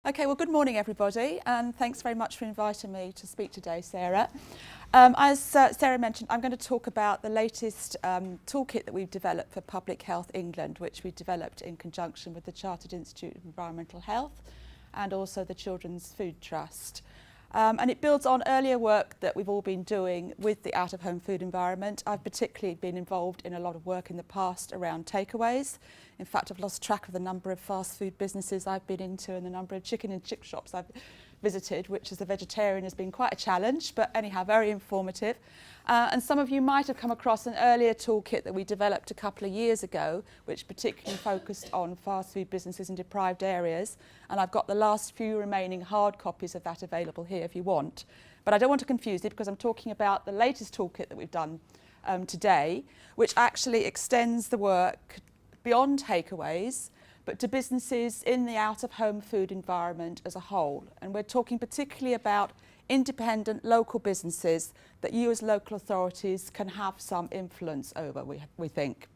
Okay, well, good morning, everybody, and thanks very much for inviting me to speak today, Sarah. As Sarah mentioned, I'm going to talk about the latest toolkit that we've developed for Public Health England, which we developed in conjunction with the Chartered Institute of Environmental Health and also the Children's Food Trust. And it builds on earlier work that we've all been doing with the out-of-home food environment. I've particularly been involved in a lot of work in the past around takeaways. In fact, I've lost track of the number of fast food businesses I've been into and the number of chicken and chip shops I've visited, which as a vegetarian has been quite a challenge, but anyhow, very informative. And some of you might have come across an earlier toolkit that we developed a couple of years ago, which particularly focused on fast food businesses in deprived areas. And I've got the last few remaining hard copies of that available here if you want. But I don't want to confuse it because I'm talking about the latest toolkit that we've done today, which actually extends the work beyond takeaways, but to businesses in the out-of-home food environment as a whole. And we're talking particularly about independent local businesses that you as local authorities can have some influence over, we think.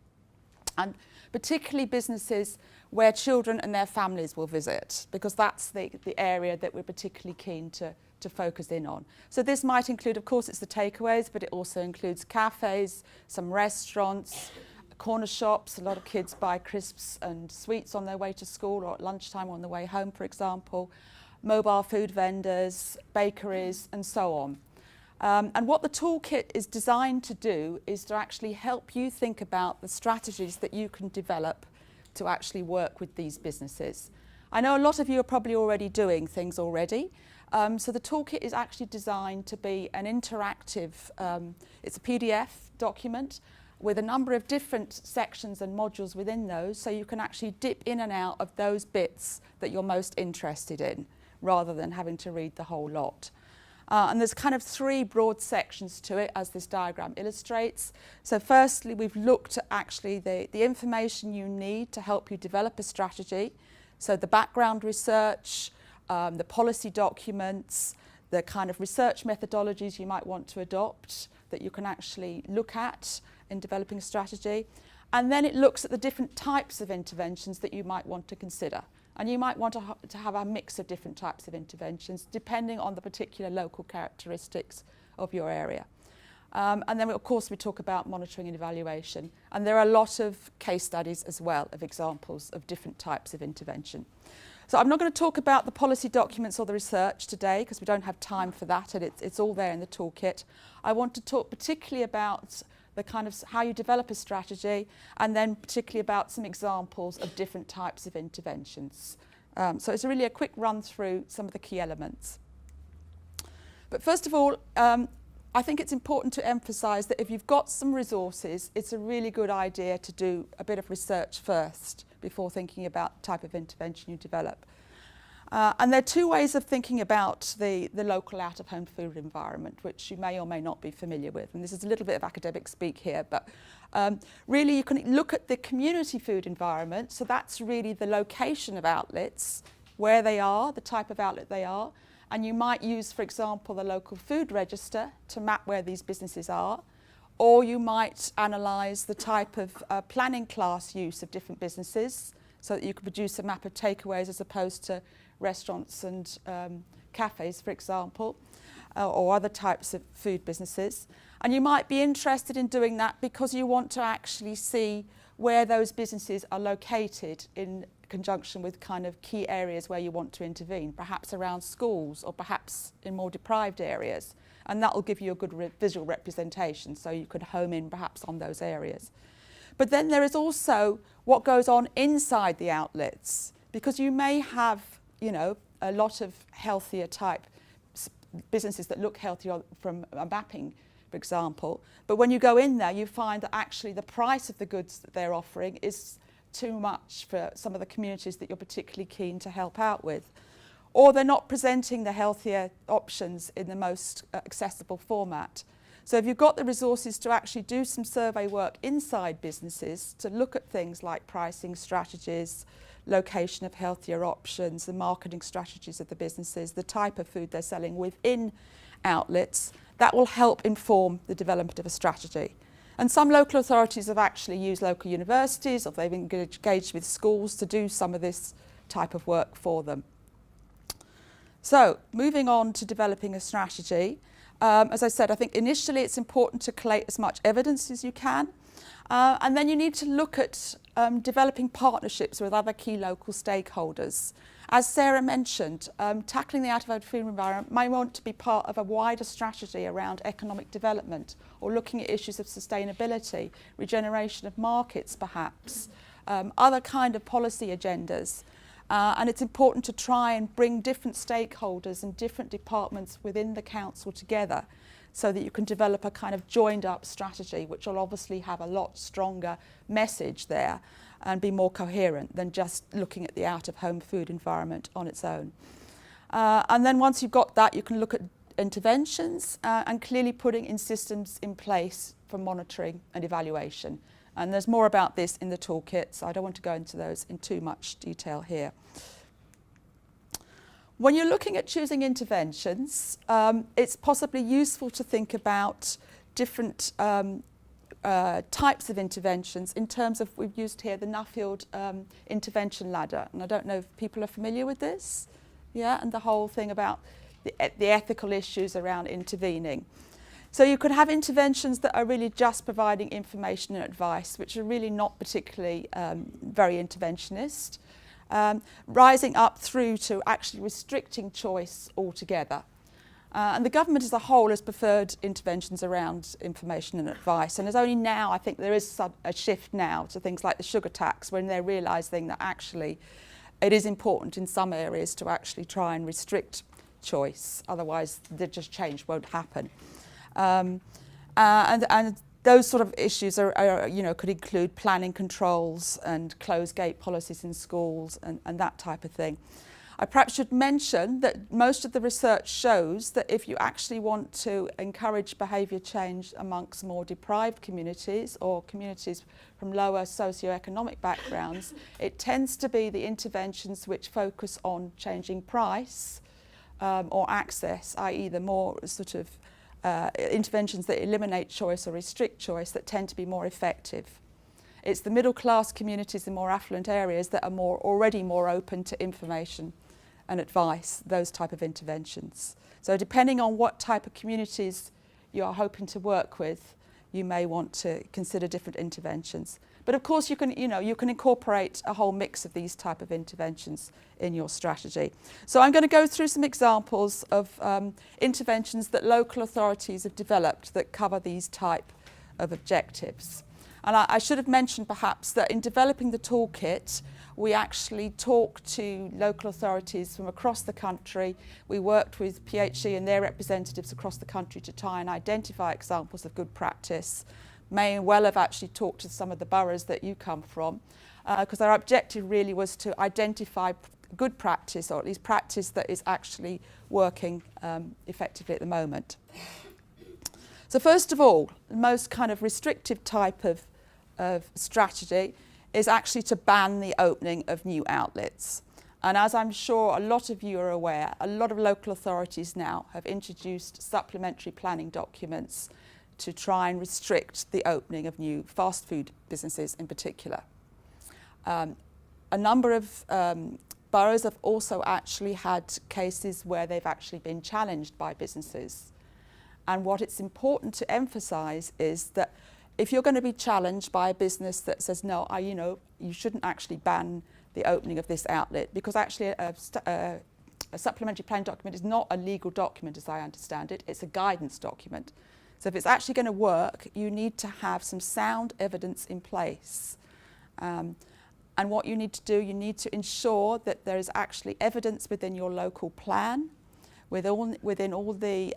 And particularly businesses where children and their families will visit, because that's the area that we're particularly keen to focus in on. So this might include, of course, it's the takeaways, but it also includes cafes, some restaurants, corner shops. A lot of kids buy crisps and sweets on their way to school or at lunchtime on the way home, for example. Mobile food vendors, bakeries, and so on. And what the toolkit is designed to do is to actually help you think about the strategies that you can develop to actually work with these businesses. I know a lot of you are probably already doing things already. So the toolkit is actually designed to be an interactive, it's a PDF document with a number of different sections and modules within those, so you can actually dip in and out of those bits that you're most interested in, rather than having to read the whole lot. And there's kind of three broad sections to it, as this diagram illustrates. So firstly, we've looked at actually the information you need to help you develop a strategy. So the background research, the policy documents, the kind of research methodologies you might want to adopt that you can actually look at in developing a strategy. And then it looks at the different types of interventions that you might want to consider. And you might want to have a mix of different types of interventions depending on the particular local characteristics of your area. And then, of course, we talk about monitoring and evaluation. And there are a lot of case studies as well of examples of different types of intervention. So I'm not going to talk about the policy documents or the research today because we don't have time for that, and it's all there in the toolkit. I want to talk particularly about the kind of how you develop a strategy, and then particularly about some examples of different types of interventions. So it's really a quick run through some of the key elements. But first of all, I think it's important to emphasise that if you've got some resources, it's a really good idea to do a bit of research first before thinking about the type of intervention you develop. And there are two ways of thinking about the local out-of-home food environment, which you may or may not be familiar with. And this is a little bit of academic speak here, but really you can look at the community food environment. So that's really the location of outlets, where they are, the type of outlet they are. And you might use, for example, the local food register to map where these businesses are. Or you might analyse the type of planning class use of different businesses so that you can produce a map of takeaways as opposed to restaurants and cafes, for example, or other types of food businesses. And you might be interested in doing that because you want to actually see where those businesses are located in conjunction with kind of key areas where you want to intervene, perhaps around schools or perhaps in more deprived areas. And that will give you a good visual representation, so you could home in perhaps on those areas. But then there is also what goes on inside the outlets, because you may have, you know, a lot of healthier type businesses that look healthier from a mapping, for example. But when you go in there, you find that actually the price of the goods that they're offering is too much for some of the communities that you're particularly keen to help out with. Or they're not presenting the healthier options in the most accessible format. So if you've got the resources to actually do some survey work inside businesses to look at things like pricing strategies, location of healthier options, the marketing strategies of the businesses, the type of food they're selling within outlets, that will help inform the development of a strategy. And some local authorities have actually used local universities, or they've engaged with schools to do some of this type of work for them. So moving on to developing a strategy. As I said, I think initially it's important to collate as much evidence as you can. And then you need to look at developing partnerships with other key local stakeholders. As Sarah mentioned, tackling the out-of-home food environment might want to be part of a wider strategy around economic development, or looking at issues of sustainability, regeneration of markets perhaps, other kind of policy agendas. And it's important to try and bring different stakeholders and different departments within the council together so that you can develop a kind of joined up strategy, which will obviously have a lot stronger message there and be more coherent than just looking at the out-of-home food environment on its own. And then once you've got that, you can look at interventions and clearly putting in systems in place for monitoring and evaluation. And there's more about this in the toolkit, so I don't want to go into those in too much detail here. When you're looking at choosing interventions, it's possibly useful to think about different types of interventions in terms of, we've used here the Nuffield intervention ladder. And I don't know if people are familiar with this, yeah, and the whole thing about the ethical issues around intervening. So you could have interventions that are really just providing information and advice, which are really not particularly very interventionist, rising up through to actually restricting choice altogether. And the government as a whole has preferred interventions around information and advice. And there's only now, I think there is a shift now to things like the sugar tax, when they're realising that actually it is important in some areas to actually try and restrict choice. Otherwise, the just change won't happen. And those sort of issues are, you know, could include planning controls and closed gate policies in schools and that type of thing. I perhaps should mention that most of the research shows that if you actually want to encourage behaviour change amongst more deprived communities or communities from lower socioeconomic backgrounds, it tends to be the interventions which focus on changing price or access, i.e. the more sort of interventions that eliminate choice or restrict choice that tend to be more effective. It's the middle class communities in more affluent areas that are already more open to information and advice, those type of interventions. So depending on what type of communities you are hoping to work with, you may want to consider different interventions. But of course you can incorporate a whole mix of these type of interventions in your strategy. So I'm going to go through some examples of interventions that local authorities have developed that cover these type of objectives. And I should have mentioned perhaps that in developing the toolkit, we actually talked to local authorities from across the country. We worked with PHE and their representatives across the country to try and identify examples of good practice. May well have actually talked to some of the boroughs that you come from, because our objective really was to identify good practice, or at least practice that is actually working effectively at the moment. So first of all, the most kind of restrictive type of strategy is actually to ban the opening of new outlets. And as I'm sure a lot of you are aware, a lot of local authorities now have introduced supplementary planning documents to try and restrict the opening of new fast food businesses in particular. A number of boroughs have also actually had cases where they've actually been challenged by businesses. And what it's important to emphasise is that if you're going to be challenged by a business that says, no, you shouldn't actually ban the opening of this outlet, because actually a supplementary planning document is not a legal document as I understand it, it's a guidance document. So if it's actually going to work, you need to have some sound evidence in place. And what you need to do, you need to ensure that there is actually evidence within your local plan, within all the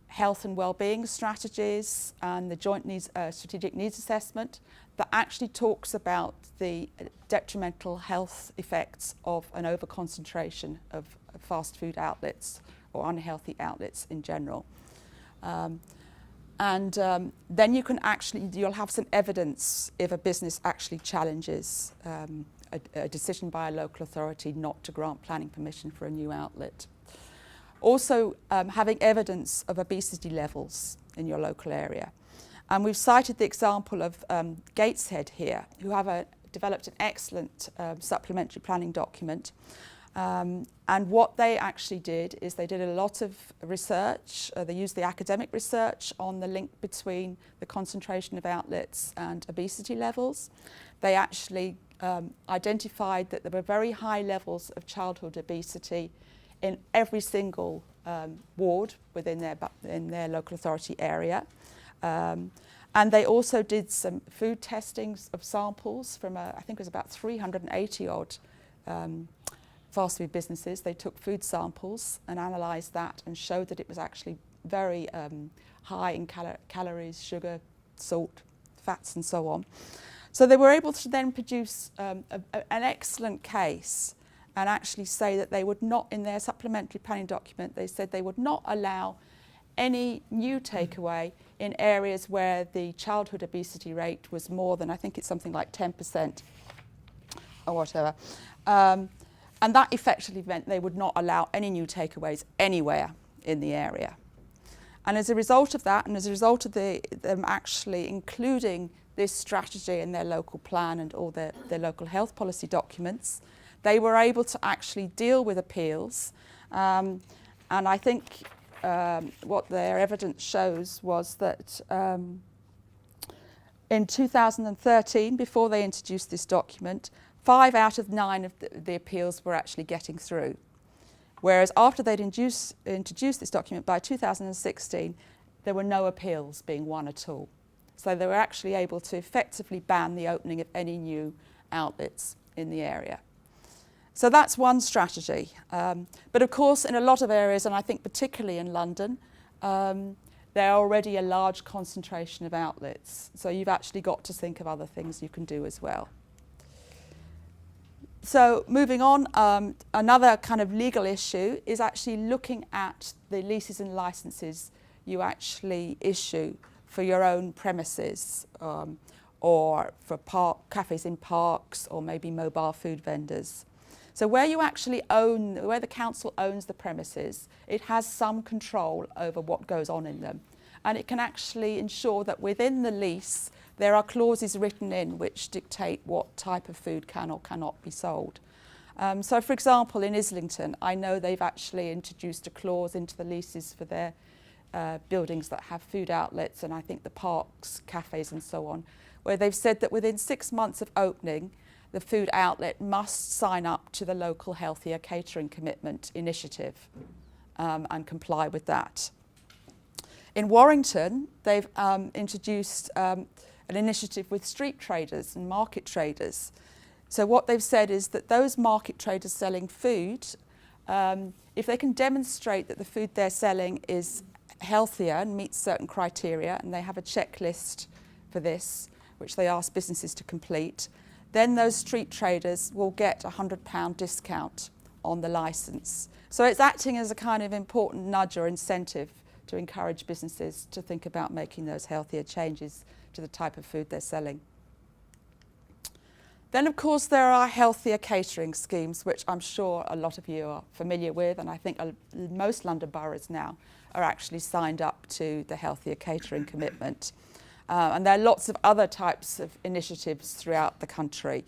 health and well-being strategies and the joint strategic needs assessment that actually talks about the detrimental health effects of an over-concentration of fast food outlets or unhealthy outlets in general. Then you can you'll have some evidence if a business actually challenges a decision by a local authority not to grant planning permission for a new outlet. Also, having evidence of obesity levels in your local area. And we've cited the example of Gateshead here, who have developed an excellent supplementary planning document. And what they actually did is they did a lot of research. They used the academic research on the link between the concentration of outlets and obesity levels. They actually identified that there were very high levels of childhood obesity in every single ward within their local authority area. And they also did some food testings of samples from, I think it was about 380 odd fast food businesses. They took food samples and analysed that and showed that it was actually very high in calories, sugar, salt, fats and so on. So they were able to then produce an excellent case and actually say that they would not, in their supplementary planning document, they said they would not allow any new takeaway in areas where the childhood obesity rate was more than, I think it's something like 10% or whatever. And that effectively meant they would not allow any new takeaways anywhere in the area. And as a result of that, and as a result of them actually including this strategy in their local plan and all their local health policy documents, they were able to actually deal with appeals. And I think what their evidence shows was that in 2013, before they introduced this document, 5 out of 9 of the appeals were actually getting through. Whereas after they'd introduced this document, by 2016, there were no appeals being won at all. So they were actually able to effectively ban the opening of any new outlets in the area. So that's one strategy. But of course, in a lot of areas, and I think particularly in London, there are already a large concentration of outlets. So you've actually got to think of other things you can do as well. So moving on, another kind of legal issue is actually looking at the leases and licenses you actually issue for your own premises or for cafes in parks or maybe mobile food vendors. So where you actually own, where the council owns the premises, it has some control over what goes on in them. And it can actually ensure that within the lease, there are clauses written in which dictate what type of food can or cannot be sold. So for example, in Islington, I know they've actually introduced a clause into the leases for their buildings that have food outlets, and I think the parks, cafes and so on, where they've said that within 6 months of opening, the food outlet must sign up to the local Healthier Catering Commitment initiative and comply with that. In Warrington, they've introduced an initiative with street traders and market traders. So what they've said is that those market traders selling food, if they can demonstrate that the food they're selling is healthier and meets certain criteria, and they have a checklist for this, which they ask businesses to complete, then those street traders will get a £100 discount on the licence. So it's acting as a kind of important nudge or incentive to encourage businesses to think about making those healthier changes to the type of food they're selling. Then of course there are healthier catering schemes, which I'm sure a lot of you are familiar with, and I think most London boroughs now are actually signed up to the Healthier Catering Commitment. And there are lots of other types of initiatives throughout the country.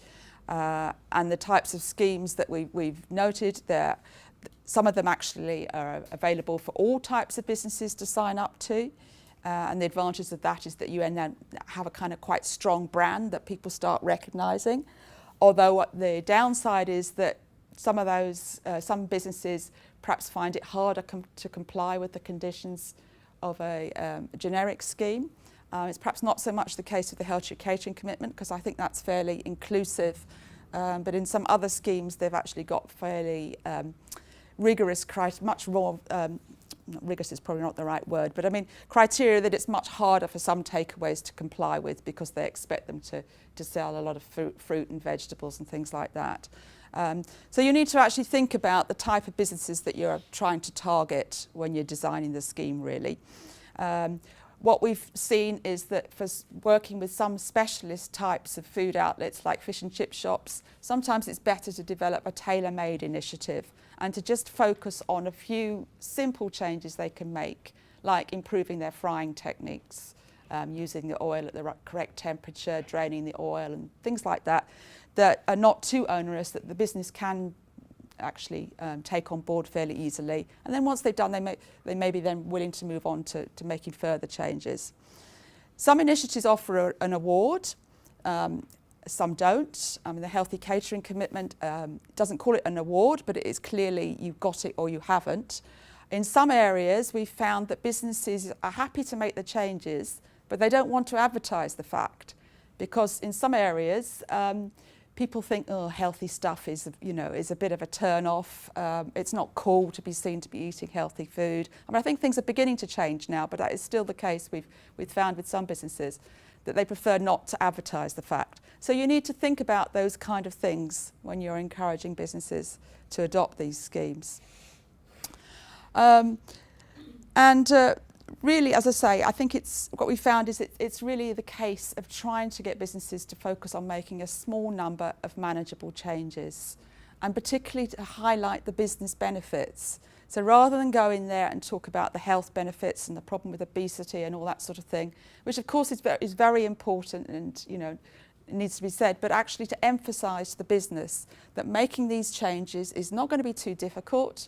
And the types of schemes that we've noted, some of them actually are available for all types of businesses to sign up to. And the advantage of that is that you then have a kind of quite strong brand that people start recognising. Although what the downside is that some of those, some businesses perhaps find it harder to comply with the conditions of a generic scheme. It's perhaps not so much the case with the Healthier Catering Commitment, because I think that's fairly inclusive. But in some other schemes, they've actually got fairly rigorous criteria, much more, rigorous is probably not the right word, but I mean criteria that it's much harder for some takeaways to comply with because they expect them to sell a lot of fruit and vegetables and things like that. So you need to actually think about the type of businesses that you're trying to target when you're designing the scheme, really. What we've seen is that for working with some specialist types of food outlets like fish and chip shops, sometimes it's better to develop a tailor-made initiative and to just focus on a few simple changes they can make, like improving their frying techniques, using the oil at the correct temperature, draining the oil and things like that, that are not too onerous, that the business can actually take on board fairly easily. And then once they've done, they may be then willing to move on to making further changes. Some initiatives offer an award, some don't. The Healthy Catering Commitment doesn't call it an award, but it is clearly you've got it or you haven't. In some areas, we've found that businesses are happy to make the changes, but they don't want to advertise the fact, because in some areas, people think, oh, healthy stuff is a bit of a turn-off. It's not cool to be seen to be eating healthy food. I mean, I think things are beginning to change now, but that is still the case we've found with some businesses, that they prefer not to advertise the fact. So you need to think about those kind of things when you're encouraging businesses to adopt these schemes. Really, as I say, I think what we found is it's really the case of trying to get businesses to focus on making a small number of manageable changes, and particularly to highlight the business benefits. So rather than go in there and talk about the health benefits and the problem with obesity and all that sort of thing, which of course is very important and it needs to be said, but actually to emphasise to the business that making these changes is not going to be too difficult,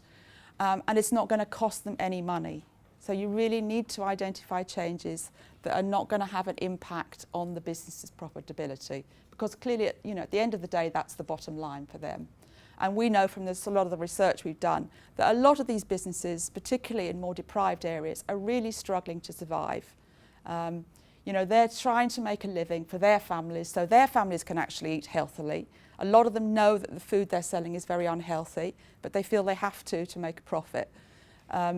and it's not going to cost them any money. So you really need to identify changes that are not going to have an impact on the business's profitability, because clearly, at the end of the day, that's the bottom line for them. And we know from a lot of the research we've done that a lot of these businesses, particularly in more deprived areas, are really struggling to survive. They're trying to make a living for their families so their families can actually eat healthily. A lot of them know that the food they're selling is very unhealthy, but they feel they have to make a profit.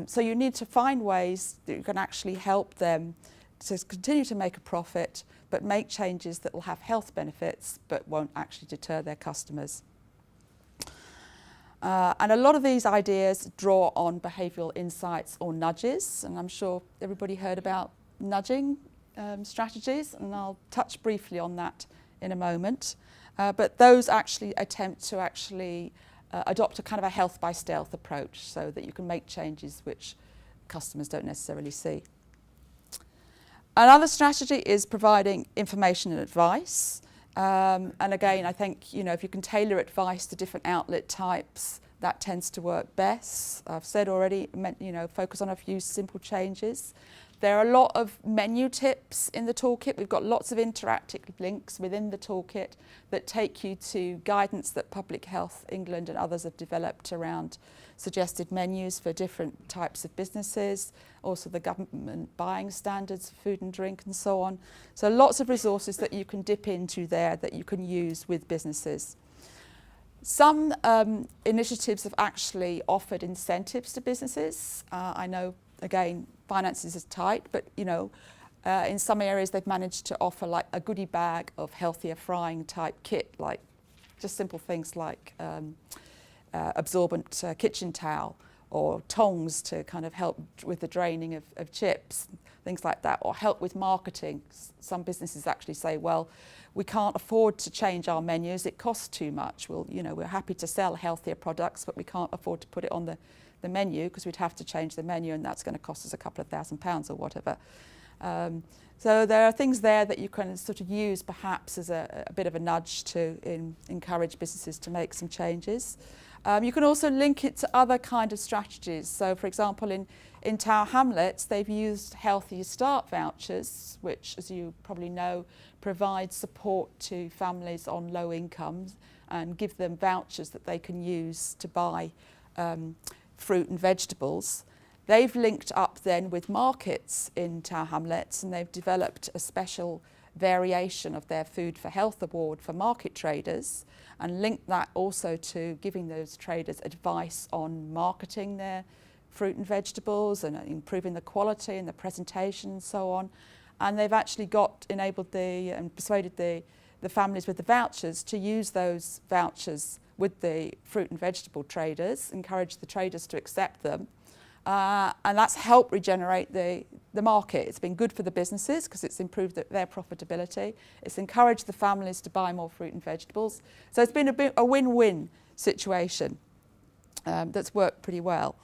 So you need to find ways that you can actually help them to continue to make a profit, but make changes that will have health benefits, but won't actually deter their customers. And a lot of these ideas draw on behavioural insights or nudges, and I'm sure everybody heard about nudging strategies, and I'll touch briefly on that in a moment. But those actually attempt to adopt a kind of a health by stealth approach, so that you can make changes which customers don't necessarily see. Another strategy is providing information and advice. And again, I think if you can tailor advice to different outlet types, that tends to work best. I've said already, focus on a few simple changes. There are a lot of menu tips in the toolkit. We've got lots of interactive links within the toolkit that take you to guidance that Public Health England and others have developed around suggested menus for different types of businesses, also the government buying standards for food and drink and so on. So lots of resources that you can dip into there that you can use with businesses. Some initiatives have actually offered incentives to businesses. I know, again, finances is tight, but in some areas they've managed to offer like a goodie bag of healthier frying type kit, like just simple things like absorbent kitchen towel, or tongs to kind of help with the draining of chips, things like that, or help with marketing. Some businesses actually say, well, we can't afford to change our menus, it costs too much. We're happy to sell healthier products, but we can't afford to put it on the menu because we'd have to change the menu, and that's going to cost us a couple of £1,000 or whatever. So there are things there that you can sort of use perhaps as a bit of a nudge to encourage businesses to make some changes. You can also link it to other kind of strategies. So for example, in Tower Hamlets, they've used Healthy Start vouchers, which, as you probably know, provide support to families on low incomes and give them vouchers that they can use to buy fruit and vegetables. They've linked up then with markets in Tower Hamlets, and they've developed a special variation of their Food for Health award for market traders, and linked that also to giving those traders advice on marketing their fruit and vegetables and improving the quality and the presentation and so on. And they've actually enabled and persuaded the families with the vouchers to use those vouchers with the fruit and vegetable traders, encourage the traders to accept them. And that's helped regenerate the market. It's been good for the businesses because it's improved their profitability. It's encouraged the families to buy more fruit and vegetables. So it's been a win-win situation that's worked pretty well.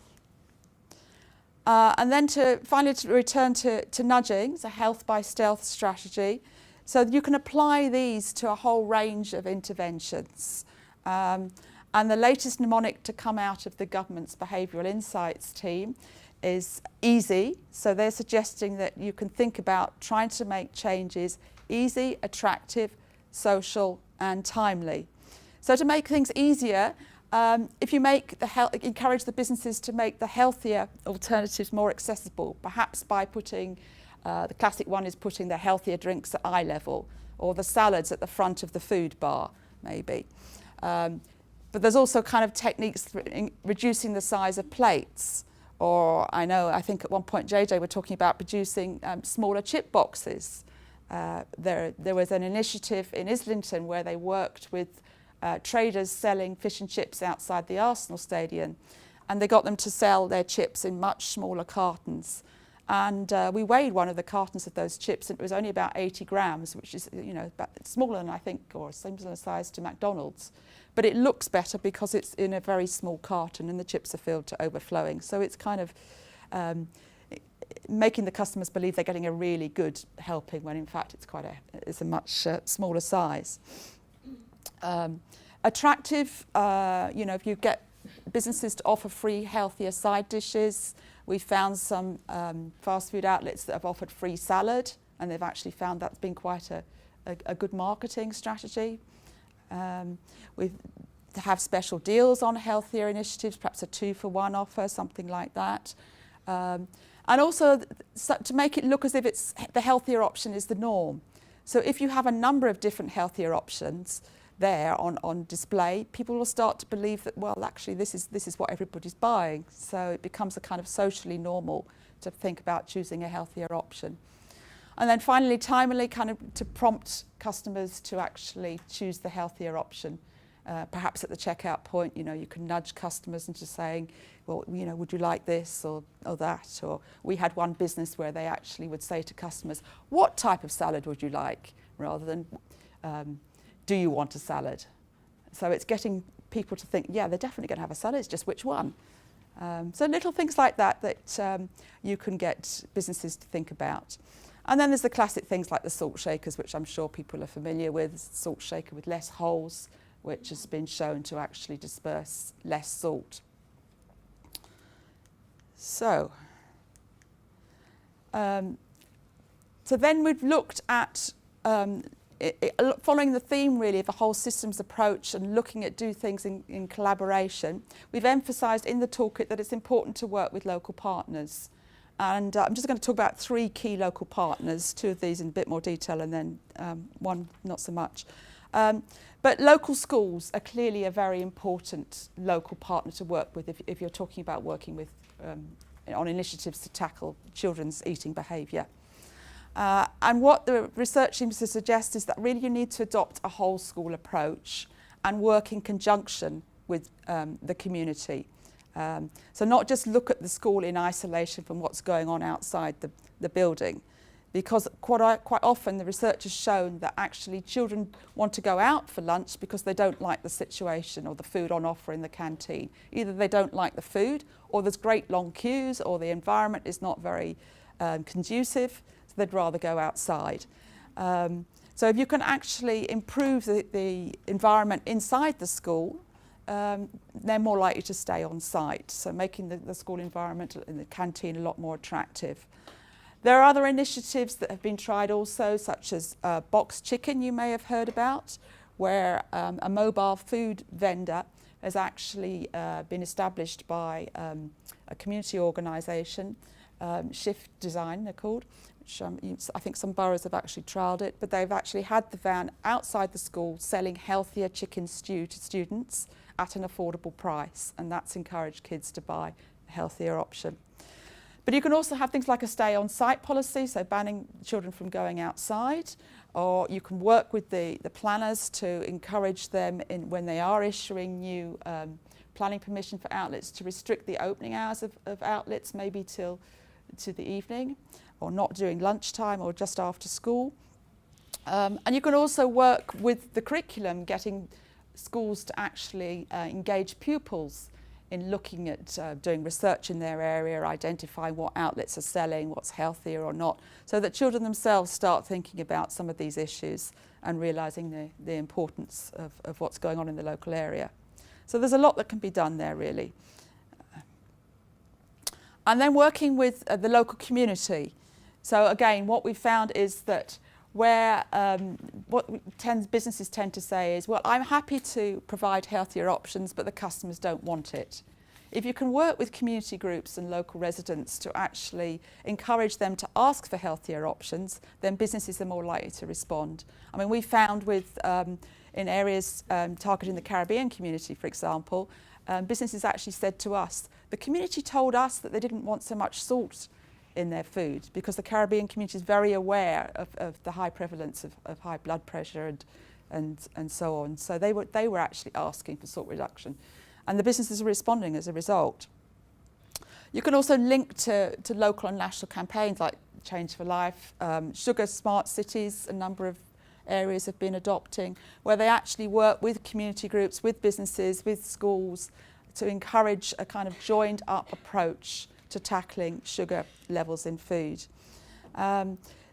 And then finally to return to nudging, it's a health by stealth strategy. So you can apply these to a whole range of interventions. And the latest mnemonic to come out of the government's behavioural insights team is easy. So they're suggesting that you can think about trying to make changes easy, attractive, social and timely. So to make things easier, if you encourage the businesses to make the healthier alternatives more accessible, perhaps by putting, the classic one is putting the healthier drinks at eye level, or the salads at the front of the food bar, maybe. But there's also kind of techniques for reducing the size of plates. Or I think at one point JJ were talking about producing smaller chip boxes. There was an initiative in Islington where they worked with traders selling fish and chips outside the Arsenal Stadium, and they got them to sell their chips in much smaller cartons. And we weighed one of the cartons of those chips, and it was only about 80 grams, which is about smaller than I think, or similar size to McDonald's. But it looks better because it's in a very small carton and the chips are filled to overflowing. So it's kind of making the customers believe they're getting a really good helping when in fact it's a much smaller size. Attractive, if you get businesses to offer free healthier side dishes. We found some fast food outlets that have offered free salad, and they've actually found that's been quite a good marketing strategy. We have special deals on healthier initiatives, perhaps a 2-for-1 offer, something like that. And also to make it look as if the healthier option is the norm. So if you have a number of different healthier options there on display, people will start to believe that, well, actually this is what everybody's buying. So it becomes a kind of socially normal to think about choosing a healthier option. And then finally, timely, kind of to prompt customers to actually choose the healthier option. Perhaps at the checkout point, you can nudge customers into saying, well, would you like this or that? Or we had one business where they actually would say to customers, what type of salad would you like? Rather than, do you want a salad? So it's getting people to think, yeah, they're definitely going to have a salad, it's just which one? So little things like that you can get businesses to think about. And then there's the classic things like the salt shakers, which I'm sure people are familiar with. Salt shaker with less holes, which has been shown to actually disperse less salt. So then we've looked at, following the theme really of a whole systems approach and looking at do things in collaboration, we've emphasised in the toolkit that it's important to work with local partners. And I'm just going to talk about 3 key local partners, 2 of these in a bit more detail and then one not so much. But local schools are clearly a very important local partner to work with if you're talking about working with on initiatives to tackle children's eating behaviour. And what the research seems to suggest is that really you need to adopt a whole school approach and work in conjunction with the community. So not just look at the school in isolation from what's going on outside the building, because quite often the research has shown that actually children want to go out for lunch because they don't like the situation or the food on offer in the canteen. Either they don't like the food, or there's great long queues, or the environment is not very conducive, so they'd rather go outside. So if you can actually improve the environment inside the school, they're more likely to stay on site, so making the school environment in the canteen a lot more attractive. There are other initiatives that have been tried also, such as Box Chicken, you may have heard about, where a mobile food vendor has actually been established by a community organisation, Shift Design they're called, which I think some boroughs have actually trialled it, but they've actually had the van outside the school selling healthier chicken stew to students at an affordable price, and that's encouraged kids to buy a healthier option. But you can also have things like a stay on site policy, so banning children from going outside, or you can work with the planners to encourage them when they are issuing new planning permission for outlets to restrict the opening hours of outlets maybe to the evening, or not during lunchtime or just after school. And you can also work with the curriculum, getting schools to actually engage pupils in looking at doing research in their area, identifying what outlets are selling, what's healthier or not, so that children themselves start thinking about some of these issues and realising the importance of what's going on in the local area. So there's a lot that can be done there, really. And then working with the local community. So again, what we found is that where businesses tend to say is, well, I'm happy to provide healthier options, but the customers don't want it. If you can work with community groups and local residents to actually encourage them to ask for healthier options, then businesses are more likely to respond. I mean, we found with in areas targeting the Caribbean community, for example, businesses actually said to us, the community told us that they didn't want so much salt in their food because the Caribbean community is very aware of the high prevalence of high blood pressure and so on. So they were actually asking for salt reduction. And the businesses are responding as a result. You can also link to local and national campaigns like Change for Life, Sugar Smart Cities, a number of areas have been adopting, where they actually work with community groups, with businesses, with schools to encourage a kind of joined up approach to tackling sugar levels in food.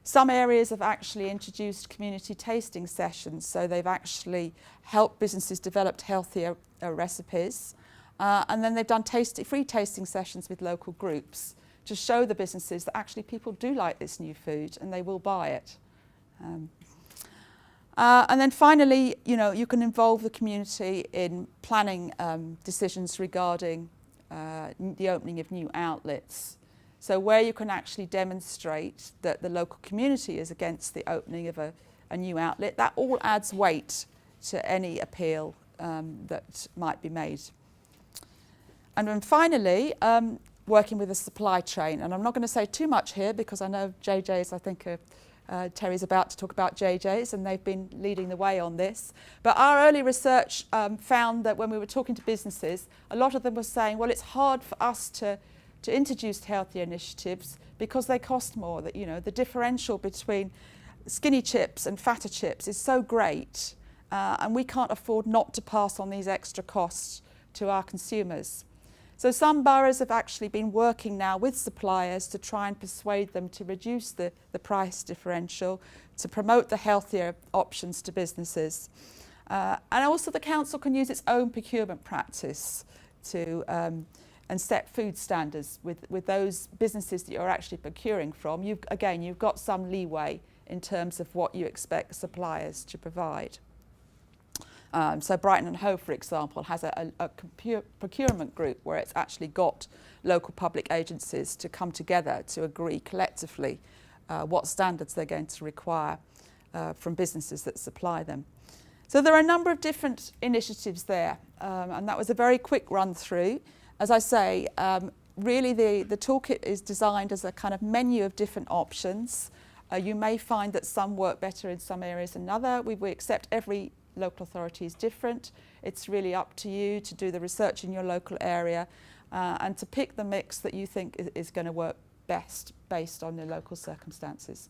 Some areas have actually introduced community tasting sessions, so they've actually helped businesses develop healthier recipes. And then they've done free tasting sessions with local groups to show the businesses that actually people do like this new food and they will buy it. And then finally, you can involve the community in planning decisions regarding the opening of new outlets. So where you can actually demonstrate that the local community is against the opening of a new outlet, that all adds weight to any appeal that might be made. And then finally, working with the supply chain. And I'm not going to say too much here because I know JJ's, I think Terry's about to talk about JJ's and they've been leading the way on this. But our early research found that when we were talking to businesses, a lot of them were saying, well, it's hard for us to introduce healthier initiatives because they cost more. That the differential between skinny chips and fatter chips is so great and we can't afford not to pass on these extra costs to our consumers. So some boroughs have actually been working now with suppliers to try and persuade them to reduce the price differential, to promote the healthier options to businesses. And also the council can use its own procurement practice to and set food standards with those businesses that you're actually procuring from. You've got some leeway in terms of what you expect suppliers to provide. So Brighton and Hove, for example, has a procurement group where it's actually got local public agencies to come together to agree collectively what standards they're going to require from businesses that supply them. So there are a number of different initiatives there, and that was a very quick run through. As I say, really the toolkit is designed as a kind of menu of different options. You may find that some work better in some areas than other. We accept every local authority is different. It's really up to you to do the research in your local area and to pick the mix that you think is going to work best based on your local circumstances.